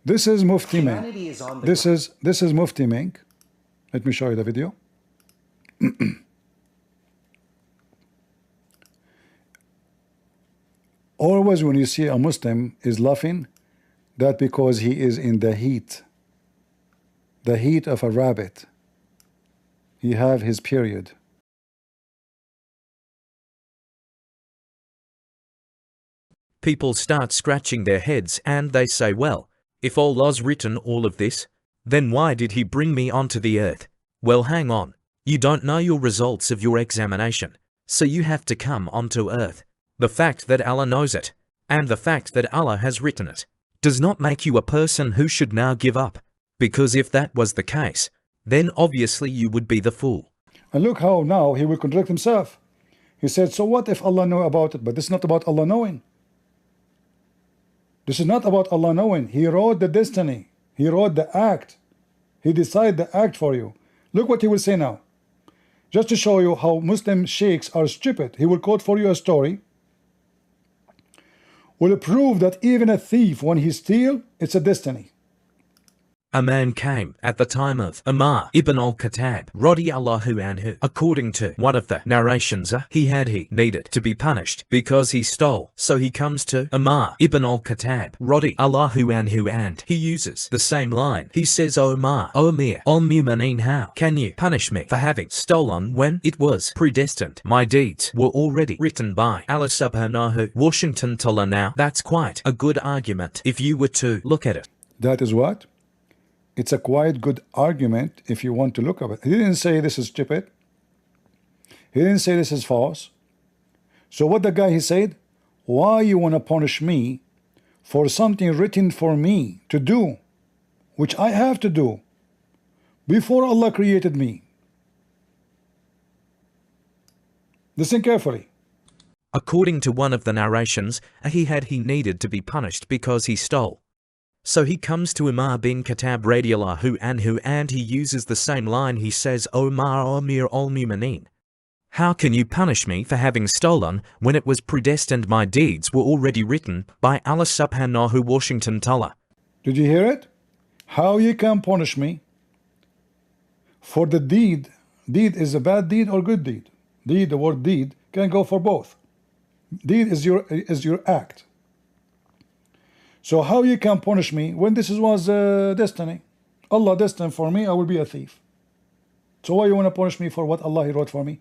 This is Mufti Mink. Humanity is on the This is Mufti Mink. Let me show you the video. Always when you see a Muslim is laughing, that because he is in the heat of a rabbit. He have his period. People start scratching their heads and they say, well, if Allah's written all of this, then why did he bring me onto the earth? Well, hang on. You don't know your results of your examination, so you have to come onto earth. The fact that Allah knows it, and the fact that Allah has written it, does not make you a person who should now give up, because if that was the case, then obviously you would be the fool. And look how now he will contradict himself. He said, so what if Allah knew about it? But this is not about Allah knowing. This is not about Allah knowing. He wrote the destiny. He wrote the act. He decided the act for you. Look what he will say now. Just to show you how Muslim sheikhs are stupid, he will quote for you a story. Will prove that even a thief, when he steals, it's a destiny. A man came at the time of Umar ibn al-Khattab radiyallahu anhu. According to one of the narrations, he needed to be punished because he stole. So he comes to Umar ibn al-Khattab radiyallahu anhu and he uses the same line. He says, O Umar, O Amir al-Mu'mineen, how can you punish me for having stolen when it was predestined? My deeds were already written by Allah subhanahu Washington Tola. Now that's quite a good argument if you were to look at it. That is what? It's a quite good argument if you want to look at it. He didn't say this is stupid. He didn't say this is false. So what the guy he said, why you want to punish me for something written for me to do, which I have to do before Allah created me? Listen carefully. According to one of the narrations, he needed to be punished because he stole. So he comes to Umar bin Khattab radiyallahu anhu and he uses the same line. He says, O Umar, O Amir al-Mu'mineen, how can you punish me for having stolen when it was predestined my deeds were already written by Allah subhanahu Washington Tola? Did you hear it? How you can punish me for the deed? Deed is a bad deed or good deed. Deed, the word deed, can go for both. Deed is your act. So how you can punish me when this was destiny? Allah destined for me, I will be a thief. So why you want to punish me for what Allah wrote for me?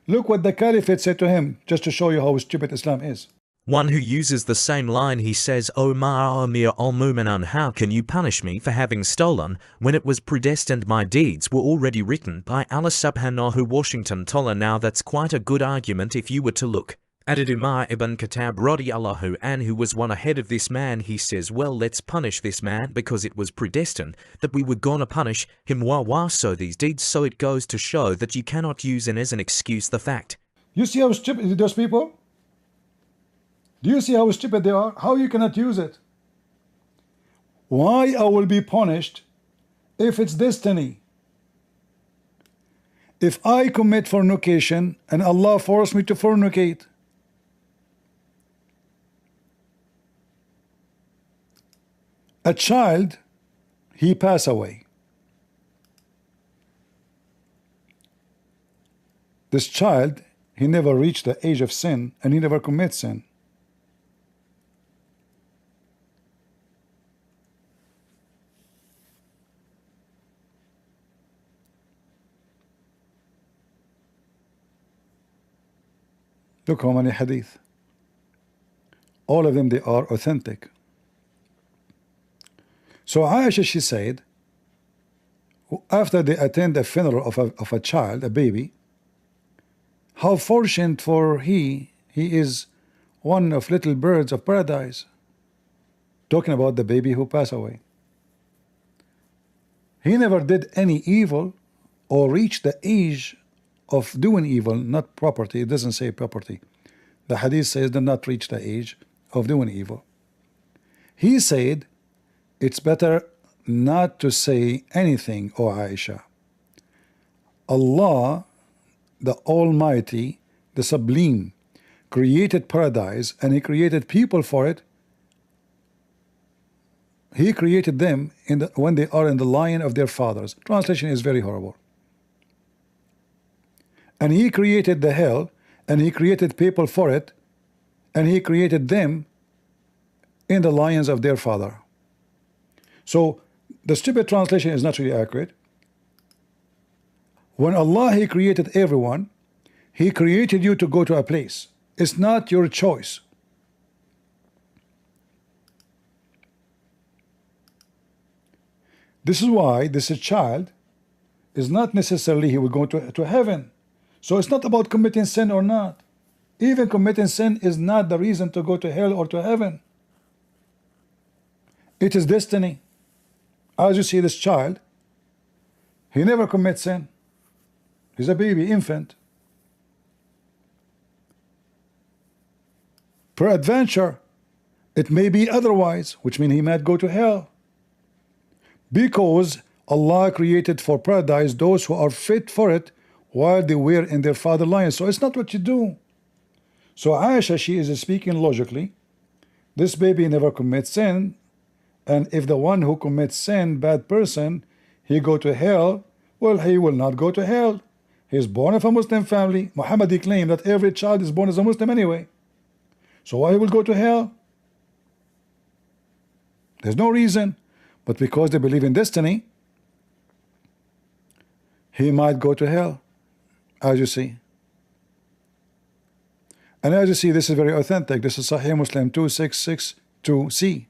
Look what the Caliphate said to him, just to show you how stupid Islam is. One who uses the same line, he says, O Umar, Amir al-Mu'mineen, how can you punish me for having stolen when it was predestined my deeds were already written by Allah subhanahu Washington Tola. Now that's quite a good argument if you were to look at it. Umar ibn Khattab radiyallahu anhu was one ahead of this man. He says, well, let's punish this man because it was predestined that we were gonna punish him. Wah so these deeds. So it goes to show that you cannot use as an excuse the fact. You see how stupid those people? Do you see how stupid they are? How you cannot use it? Why I will be punished if it's destiny? If I commit fornication and Allah forced me to fornicate, a child, he passed away. This child, he never reached the age of sin and he never commits sin. Look how many hadith. All of them, they are authentic. So Aisha, she said, after they attend the funeral of a child, a baby, how fortunate for he is one of little birds of paradise. Talking about the baby who passed away. He never did any evil or reached the age of doing evil, not property. It doesn't say property. The hadith says did not reach the age of doing evil. He said, it's better not to say anything, O Aisha. Allah, the Almighty, the Sublime, created paradise and He created people for it. He created them when they are in the line of their fathers. Translation is very horrible. And he created the hell, and he created people for it, and he created them in the lions of their father. So the stupid translation is not really accurate. When Allah, he created everyone, he created you to go to a place. It's not your choice. This is why this child is not necessarily he will go to heaven. So it's not about committing sin or not. Even committing sin is not the reason to go to hell or to heaven. It is destiny. As you see this child, he never commits sin. He's a baby, infant. Peradventure, it may be otherwise, which means he might go to hell. Because Allah created for paradise those who are fit for it while they were in their father line. So it's not what you do. So Aisha, she is speaking logically. This baby never commits sin, and if the one who commits sin, bad person, he go to hell, well, he will not go to hell. He is born of a Muslim family. Muhammad, he claimed that every child is born as a Muslim anyway. So why he will go to hell? There's no reason. But because they believe in destiny, he might go to hell, as you see. And as you see, this is very authentic. This is Sahih Muslim 2662c.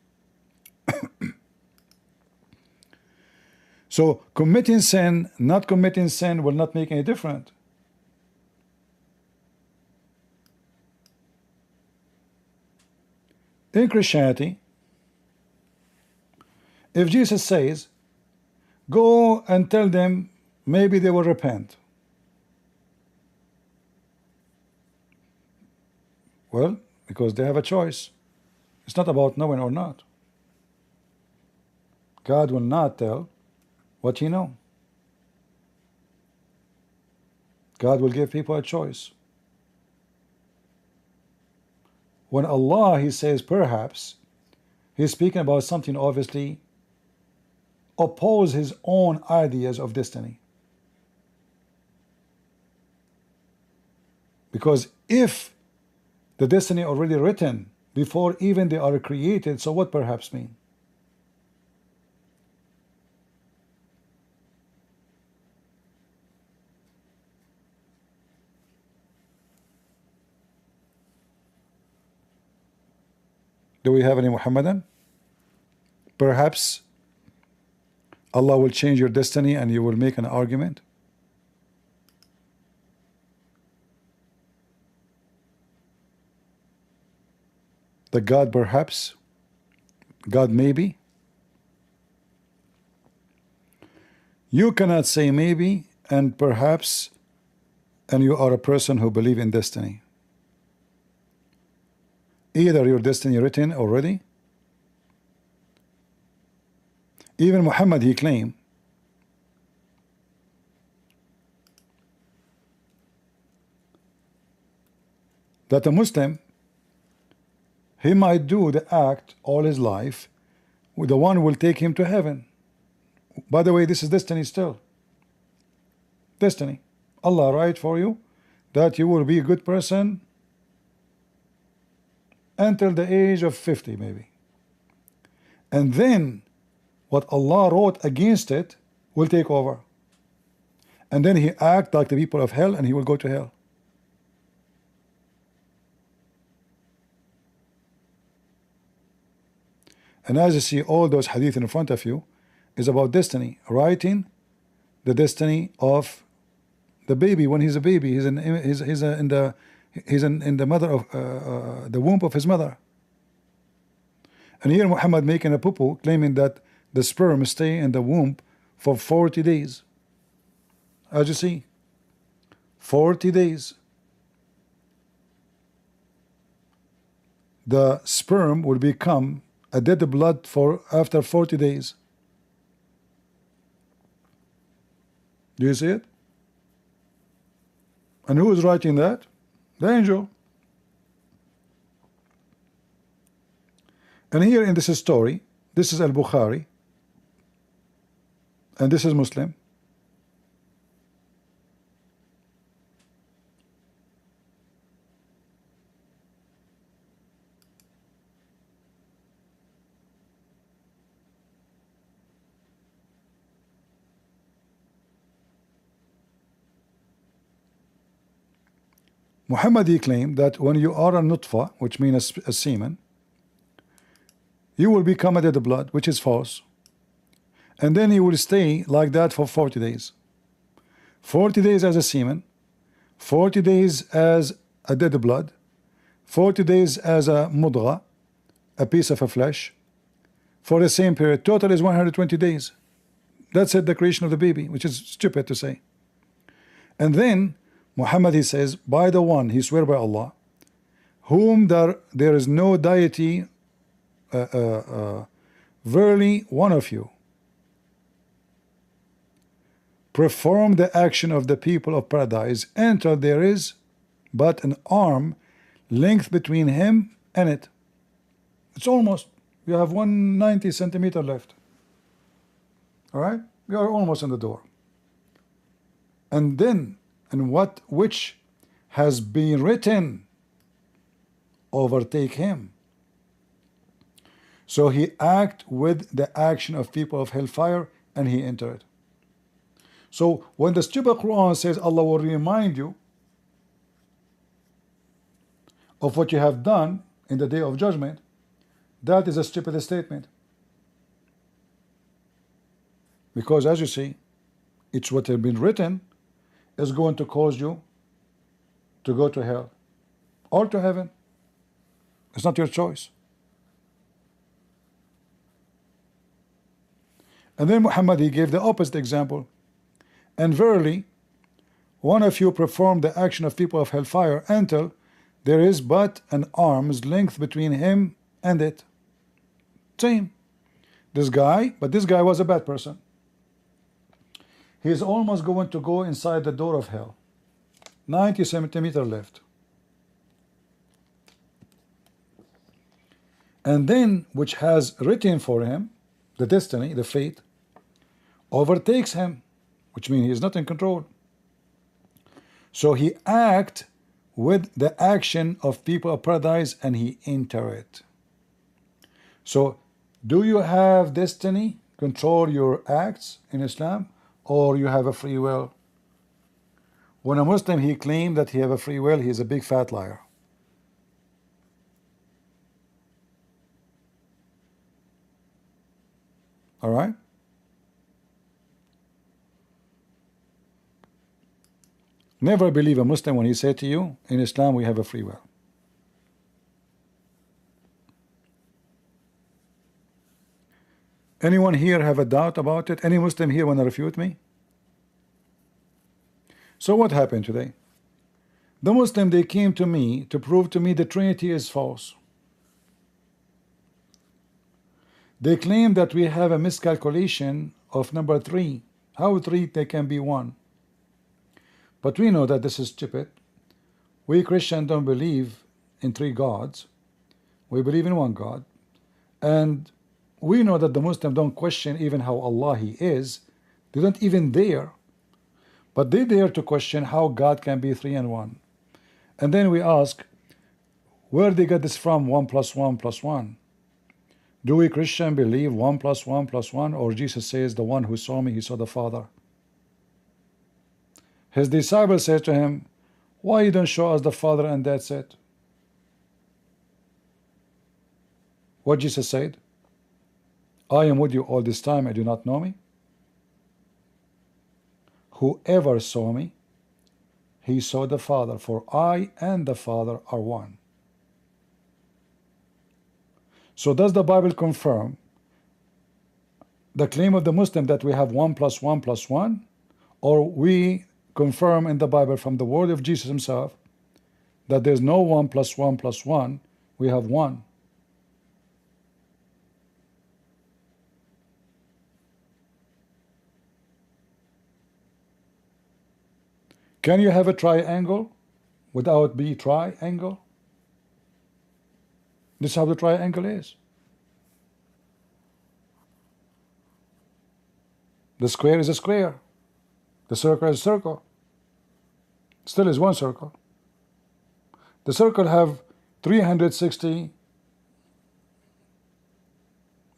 So committing sin, not committing sin will not make any difference. In Christianity, if Jesus says, go and tell them, maybe they will repent. Well, because they have a choice. It's not about knowing or not. God will not tell what he knows. God will give people a choice. When Allah, he says perhaps, he's speaking about something obviously oppose his own ideas of destiny. Because if the destiny already written before even they are created, so what perhaps mean? Do we have any Muhammadan? Perhaps Allah will change your destiny and you will make an argument. The God perhaps, God maybe. You cannot say maybe and perhaps, and you are a person who believes in destiny. Either your destiny written already. Even Muhammad, he claimed that a Muslim, he might do the act all his life, the one will take him to heaven. By the way, this is destiny still. Destiny. Allah write for you that you will be a good person until the age of 50 maybe. And then what Allah wrote against it will take over. And then he act like the people of hell and he will go to hell. And as you see, all those hadith in front of you is about destiny, writing the destiny of the baby when he's a baby. He's in the mother of the womb of his mother. And here Muhammad making a poo-poo, claiming that the sperm stay in the womb for 40 days. As you see, 40 days. The sperm will become a dead blood for after 40 days. Do you see it? And who is writing that? The angel. And here in this story, This is Al-Bukhari, and this is Muslim. Muhammad, he claimed that when you are a nutfa, which means a semen, you will become a dead blood, which is false. And then you will stay like that for 40 days. 40 days as a semen, 40 days as a dead blood, 40 days as a mudgha, a piece of a flesh, for the same period. Total is 120 days. That's it, the creation of the baby, which is stupid to say. And then Muhammad, he says, by the one, he swear by Allah, whom there is no deity, verily one of you perform the action of the people of paradise until there is but an arm length between him and it. It's almost, you have 190 centimeter left. All right, we are almost in the door. And then, and what which has been written overtake him. So he act with the action of people of hellfire, and he entered. So when the stupid Quran says Allah will remind you of what you have done in the day of judgment, that is a stupid statement. Because as you see, it's what has been written is going to cause you to go to hell or to heaven. It's not your choice. And then Muhammad, he gave the opposite example. And verily, one of you performed the action of people of hellfire until there is but an arm's length between him and it. Same. This guy, but this guy was a bad person. He is almost going to go inside the door of hell. 90 centimeters left. And then, which has written for him, the destiny, the fate, overtakes him, which means he is not in control. So he act with the action of people of paradise, and he enter it. So, do you have destiny, control your acts in Islam, or you have a free will? When a Muslim, he claimed that he have a free will, he is a big fat liar. All right? Never believe a Muslim when he say to you, in Islam we have a free will. Anyone here have a doubt about it? Any Muslim here want to refute me? So what happened today? The Muslim, they came to me to prove to me the Trinity is false. They claim that we have a miscalculation of number 3. How 3 they can be 1? But we know that this is stupid. We Christians don't believe in 3 gods. We believe in 1 God. And we know that the Muslims don't question even how Allah He is. They don't even dare. But they dare to question how God can be 3 and 1. And then we ask, where they get this from, 1 plus 1 plus 1? Do we Christian believe 1 plus 1 plus 1? Or Jesus says, the one who saw me, he saw the Father. His disciples said to him, why you don't show us the Father, and that's it? What Jesus said? I am with you all this time, and do not know me? Whoever saw me, he saw the Father, for I and the Father are one. So does the Bible confirm the claim of the Muslim that we have 1 plus 1 plus 1? Or we confirm in the Bible from the word of Jesus himself that there's no 1 plus 1 plus 1, we have 1. Can you have a triangle without be triangle? This is how the triangle is. The square is a square. The circle is a circle. Still is one circle. The circle have 360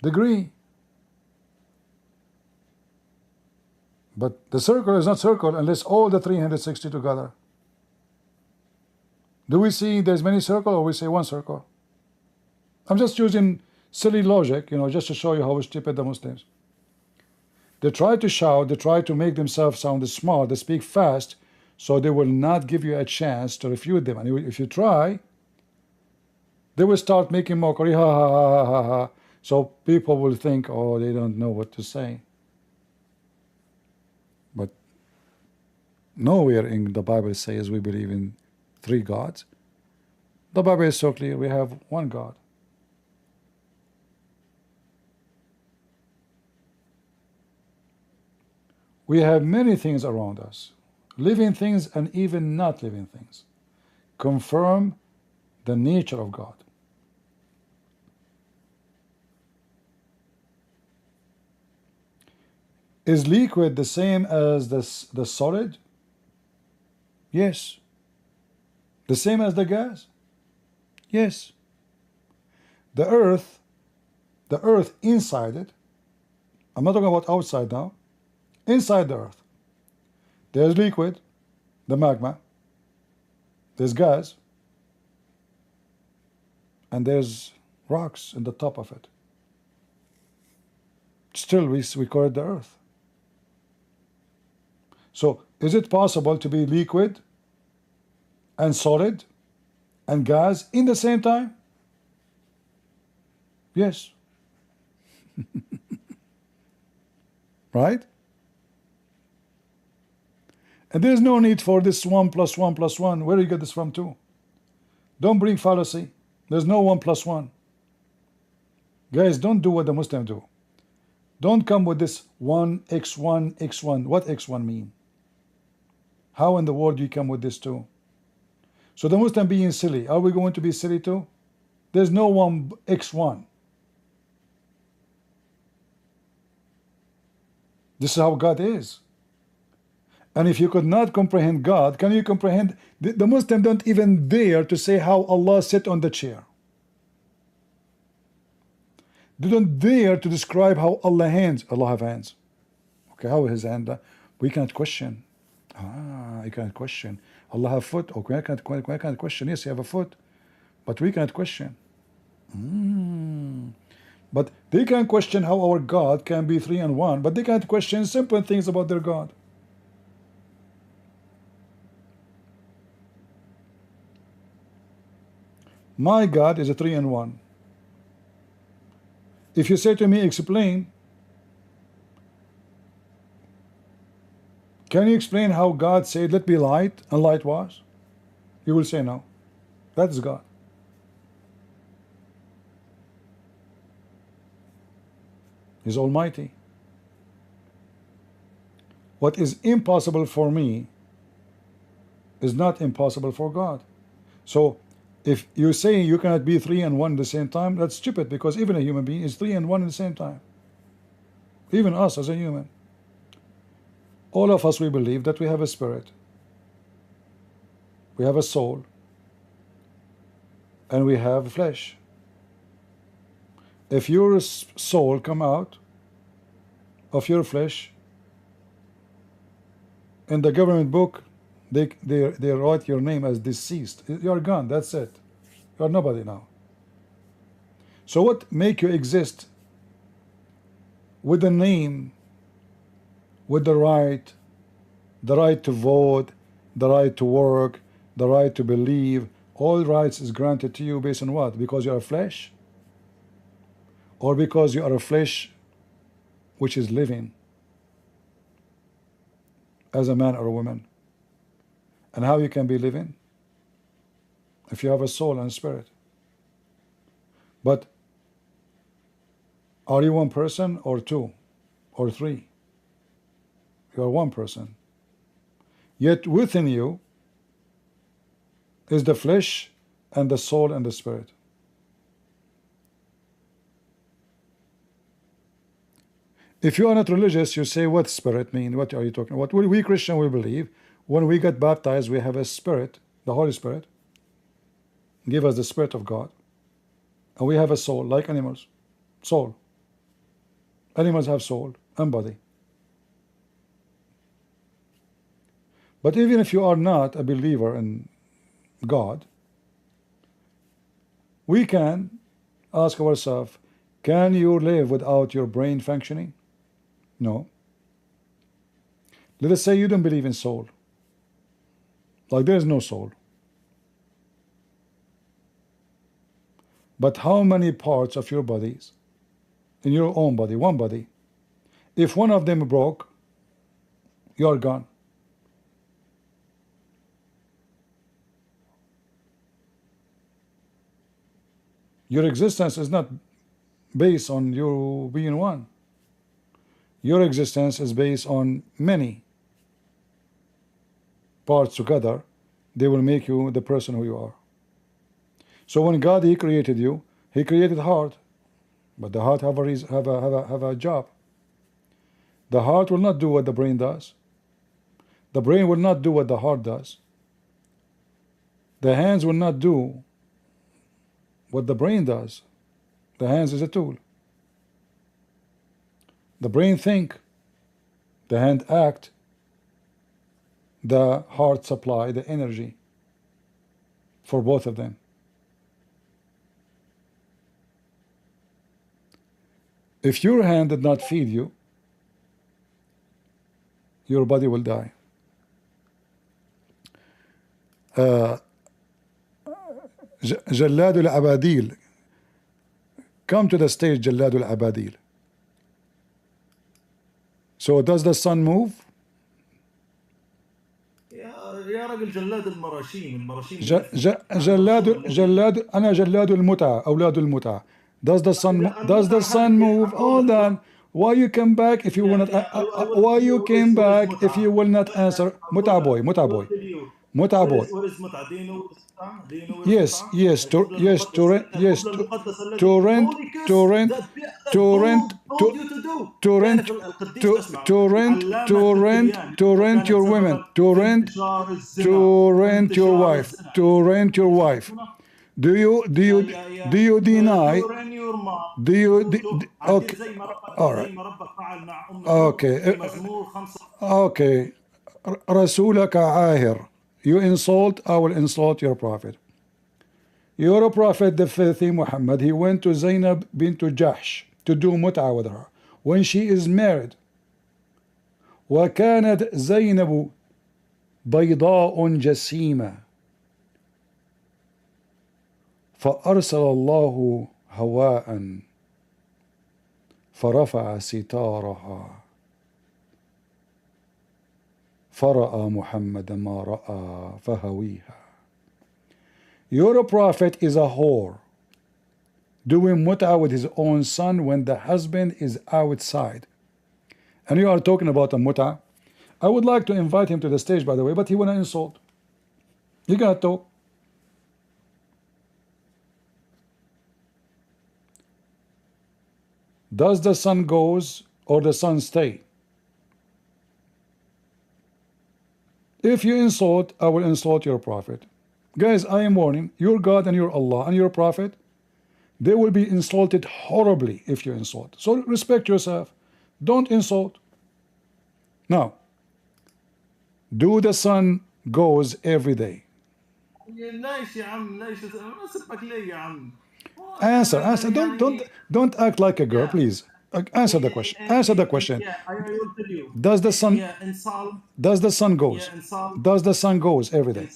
degree. But the circle is not circle unless all the 360 together. Do we see there's many circles, or we say one circle? I'm just using silly logic, just to show you how stupid the Muslims. They try to shout, they try to make themselves sound smart, they speak fast, so they will not give you a chance to refute them. And if you try, they will start making mockery, ha ha ha ha ha. So people will think, oh, they don't know what to say. But nowhere in the Bible says we believe in 3 gods. The Bible is so clear, we have one God. We have many things around us, living things and even not living things, confirm the nature of God. Is liquid the same as the solid? Yes. The same as the gas? Yes. The earth inside it, I'm not talking about outside now, inside the earth, there's liquid, the magma, there's gas, and there's rocks in the top of it. Still we call it the earth. So is it possible to be liquid and solid and gas in the same time? Yes. Right? And there's no need for this 1 + 1 + 1. Where do you get this from too? Don't bring fallacy. There's no 1 + 1. Guys, don't do what the Muslims do. Don't come with this 1x1 x1. What x1 mean? How in the world do you come with this too? So the Muslim being silly, are we going to be silly too? There's no 1x1. This is how God is. And if you could not comprehend God, can you comprehend? The Muslim don't even dare to say how Allah sit on the chair. They don't dare to describe how Allah have hands. Okay, how his hand? We can't question. You can't question. Allah have foot. Okay, I can't question. Yes, you have a foot, but we can't question. But they can question how our God can be 3 and 1, but they can't question simple things about their God. My God is a 3 and 1. If you say to me, explain, can you explain how God said, let be light, and light was? You will say no. That is God. He's almighty. What is impossible for me is not impossible for God. So if you say you cannot be 3 and 1 at the same time, that's stupid, because even a human being is 3 and 1 at the same time. Even us as a human. All of us, we believe that we have a spirit, we have a soul, and we have flesh. If your soul come out of your flesh, in the government book, they write your name as deceased. You're gone, that's it. You're nobody now. So what make you exist with a name, with the right to vote, the right to work, the right to believe? All rights is granted to you based on what? Because you are flesh? Or because you are a flesh which is living as a man or a woman? And how you can be living? If you have a soul and a spirit. But are you one person, or 2 or 3? You are one person. Yet within you is the flesh and the soul and the spirit. If you are not religious, you say, what spirit mean? What are you talking about? We Christian, we believe when we get baptized, we have a spirit, the Holy Spirit, give us the Spirit of God. And we have a soul, like animals. Soul. Animals have soul and body. But even if you are not a believer in God, we can ask ourselves, can you live without your brain functioning? No. Let us say you don't believe in soul. Like there is no soul. But how many parts of your bodies, in your own body, one body, if one of them broke, you are gone. Your existence is not based on you being one. Your existence is based on many parts together. They will make you the person who you are. So when God, He created you, He created heart, but the heart have a job. The heart will not do what the brain does. The brain will not do what the heart does. The hands will not do what the brain does. The hands is a tool. The brain think, the hand act, the heart supply the energy for both of them. If your hand did not feed you, your body will die. جلاد العباديل, come to the stage, جلاد العباديل. So does the sun move? يا راجل جلاد المراشيم جلاد أنا جلاد المتعة أولاد المتعة. Does the sun move? Hold on. Why you come back if you will not? Why you came back if you will not answer? متعة boy. What is متعة? Do you know Yes. To rent your women, to rent your wife. Do you deny? Okay. All right. Okay. رسولك عاهر. You insult, I will insult your prophet. Your prophet, the filthy Muhammad, he went to Zainab bint Jahsh to do mut'a with her when she is married. وكانت زينب بيضاء جسيمة فأرسل الله هواء فرفع ستارها فرأى محمد ما رأى فهويها. Your prophet is a whore doing mut'a with his own son when the husband is outside. And you are talking about a mut'a. I would like to invite him to the stage, by the way, but he will not insult. He gonna talk. Does the sun goes or the sun stay? If you insult, I will insult your prophet. Guys, I am warning, your God and your Allah and your prophet, they will be insulted horribly if you insult. So respect yourself. Don't insult. Now, do the sun goes every day? Answer. Don't act like a girl, please. Answer the question. Answer the question. Does the sun goes? Does the sun goes every day?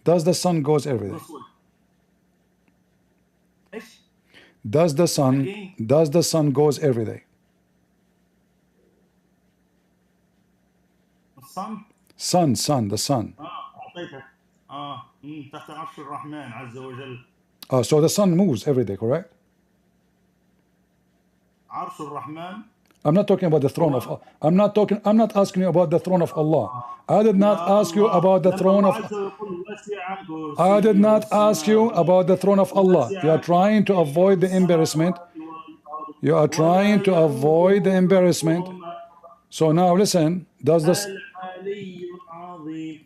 Does the sun goes every day? Does the sun goes every day? Sun, the sun. So the sun moves every day, correct? I'm not talking about the throne of Allah. I'm not asking you about the throne of Allah. I did not ask you about the throne of I did not ask you about the throne of Allah. You are trying to avoid the embarrassment. You are trying to avoid the embarrassment. So now listen, does this العلي العظيم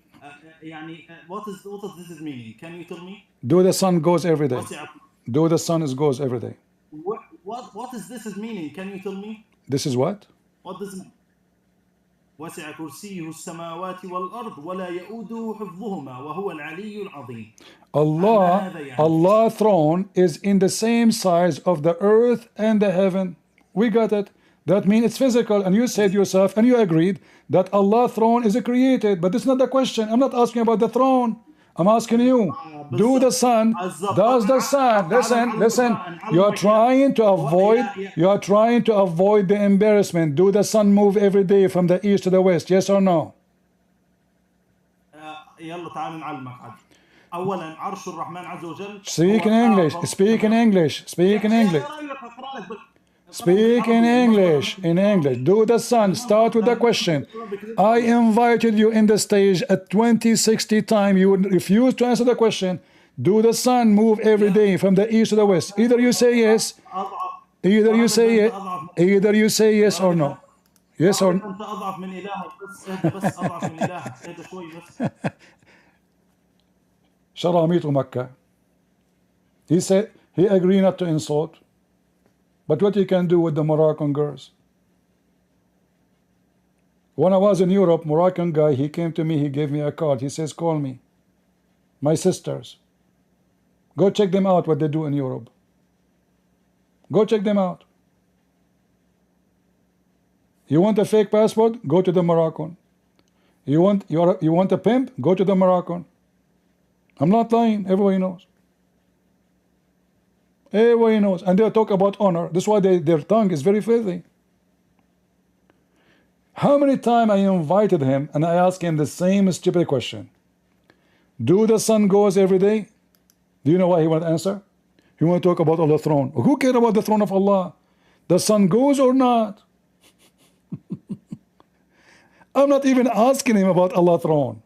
يعني what does this mean? Can you tell me? do the sun goes every day? وسع Do the sun is goes every day? what is this meaning? Can you tell me? This is what? What does it mean? وسع كرسيه السماوات والأرض ولا يؤوده حفظهما وهو العلي العظيم. Allah throne is in the same size of the earth and the heaven. We got it. That means it's physical, and you said yourself and you agreed that Allah throne is created, but it's not the question. I'm not asking about the throne. I'm asking you, do the sun, does the sun, listen, you are trying to avoid the embarrassment. Do the sun move every day from the east to the west, yes or no? يلا تعال نعلمك عاد. أولا عرش الرحمن عز وجل. Speak in English, speak in English, speak in English. Speak in English, Do the sun, start with the question. I invited you in the stage at 20-60 times. You would refuse to answer the question. Do the sun move every day from the east to the west? Either you say yes, either you say yes or no. Yes or no. أنت أضعف من إلهك بس أضعف من إلهك اهدى شوي بس. شراميط مكة. He said he agreed not to insult. But what you can do with the Moroccan girls? When I was in Europe, Moroccan guy, he came to me, he gave me a card. He says, call me. My sisters. Go check them out what they do in Europe. Go check them out. You want a fake passport? Go to the Moroccan. You want a pimp? Go to the Moroccan. I'm not lying. Everybody knows. Everybody knows. And they'll talk about honor. That's why their tongue is very filthy. How many times I invited him and I asked him the same stupid question. Do the sun goes every day? Do you know what he want to answer? He want to talk about Allah's throne. Who cares about the throne of Allah? The sun goes or not? I'm not even asking him about Allah's throne.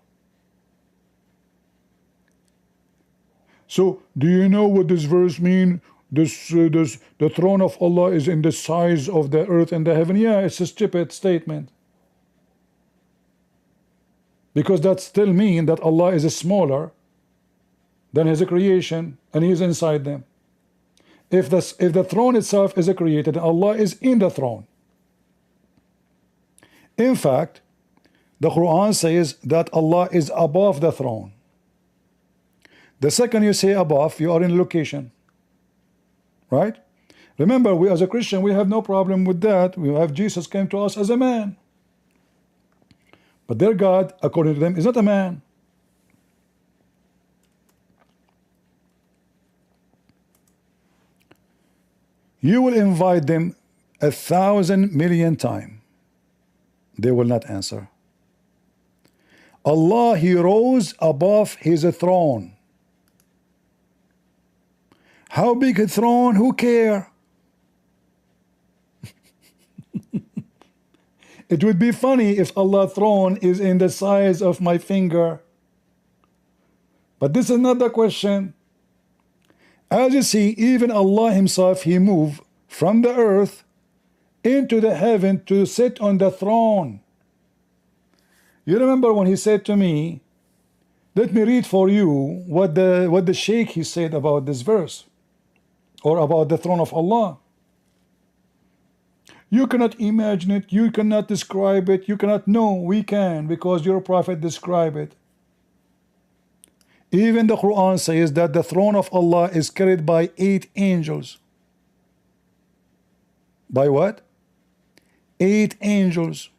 So, do you know what this verse mean? The throne of Allah is in the size of the earth and the heaven. Yeah, it's a stupid statement. Because that still means that Allah is smaller than His creation and He is inside them. If the throne itself is created, Allah is in the throne. In fact, the Quran says that Allah is above the throne. The second you say above, you are in location. Right? Remember, we as a Christian, we have no problem with that. We have Jesus came to us as a man. But their God, according to them, is not a man. You will invite them 1,000,000,000 times. They will not answer. Allah, He rose above His throne. How big a throne? Who care? It would be funny if Allah's throne is in the size of my finger. But this is not the question. As you see, even Allah Himself, He moved from the earth into the heaven to sit on the throne. You remember when He said to me, let me read for you what the Sheikh he said about this verse, or about the throne of Allah. You cannot imagine it, you cannot describe it, you cannot know. We can, because your prophet described it. Even the Quran says that the throne of Allah is carried by 8 angels. By what? 8 angels.